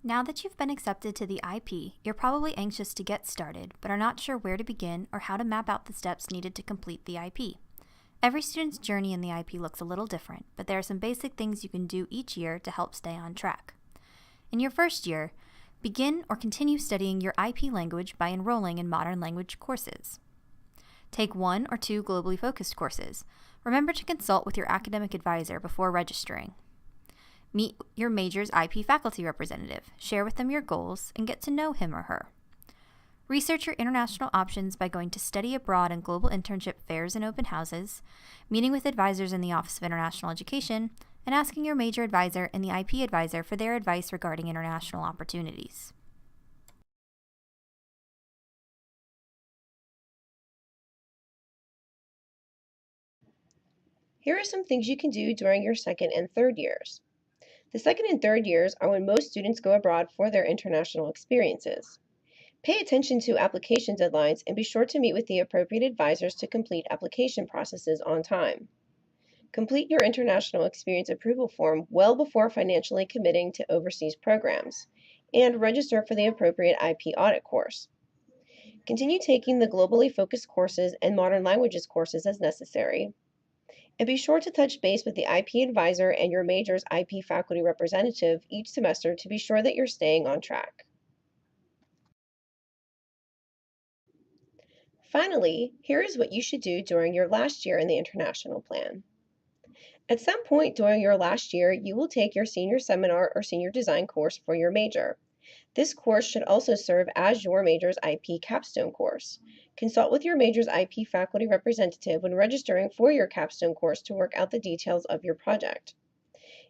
Now that you've been accepted to the IP, you're probably anxious to get started, but are not sure where to begin or how to map out the steps needed to complete the IP. Every student's journey in the IP looks a little different, but there are some basic things you can do each year to help stay on track. In your first year, begin or continue studying your IP language by enrolling in modern language courses. Take 1 or 2 globally focused courses. Remember to consult with your academic advisor before registering. Meet your major's IP faculty representative, share with them your goals, and get to know him or her. Research your international options by going to study abroad and global internship fairs and open houses, meeting with advisors in the Office of International Education, and asking your major advisor and the IP advisor for their advice regarding international opportunities. Here are some things you can do during your second and third years. The second and third years are when most students go abroad for their international experiences. Pay attention to application deadlines and be sure to meet with the appropriate advisors to complete application processes on time. Complete your international experience approval form well before financially committing to overseas programs, and register for the appropriate IP audit course. Continue taking the globally focused courses and modern languages courses as necessary, and be sure to touch base with the IP advisor and your major's IP faculty representative each semester to be sure that you're staying on track. Finally, here is what you should do during your last year in the international plan. At some point during your last year, you will take your senior seminar or senior design course for your major. This course should also serve as your major's IP capstone course. Consult with your major's IP faculty representative when registering for your capstone course to work out the details of your project.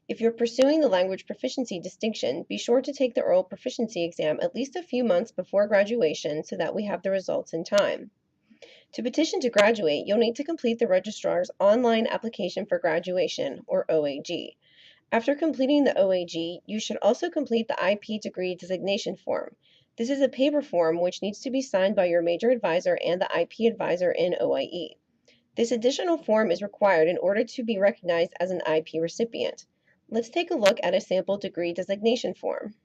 If you're pursuing the language proficiency distinction, be sure to take the oral proficiency exam at least a few months before graduation so that we have the results in time. To petition to graduate, you'll need to complete the registrar's online application for graduation, or OAG. After completing the OAG, you should also complete the IP degree designation form. This is a paper form which needs to be signed by your major advisor and the IP advisor in OIE. This additional form is required in order to be recognized as an IP recipient. Let's take a look at a sample degree designation form.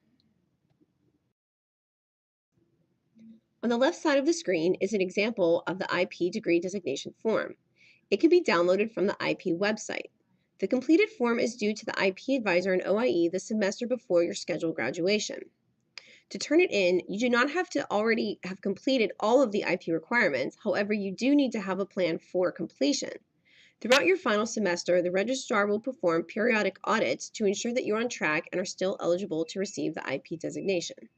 On the left side of the screen is an example of the IP degree designation form. It can be downloaded from the IP website. The completed form is due to the IP advisor in OIE the semester before your scheduled graduation. To turn it in, you do not have to already have completed all of the IP requirements. However, you do need to have a plan for completion. Throughout your final semester, the registrar will perform periodic audits to ensure that you're on track and are still eligible to receive the IP designation.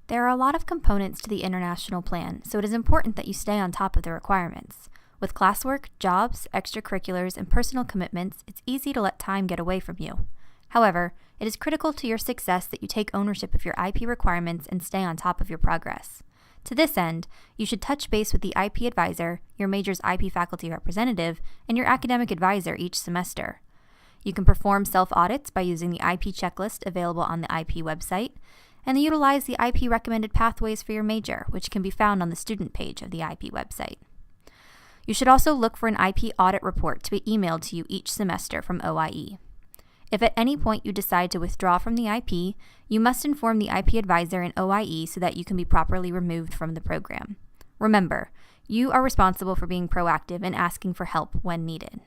There are a lot of components to the international plan, so it is important that you stay on top of the requirements. With classwork, jobs, extracurriculars, and personal commitments, it's easy to let time get away from you. However, it is critical to your success that you take ownership of your IP requirements and stay on top of your progress. To this end, you should touch base with the IP advisor, your major's IP faculty representative, and your academic advisor each semester. You can perform self-audits by using the IP checklist available on the IP website, and utilize the IP recommended pathways for your major, which can be found on the student page of the IP website. You should also look for an IP audit report to be emailed to you each semester from OIE. If at any point you decide to withdraw from the IP, you must inform the IP advisor in OIE so that you can be properly removed from the program. Remember, you are responsible for being proactive and asking for help when needed.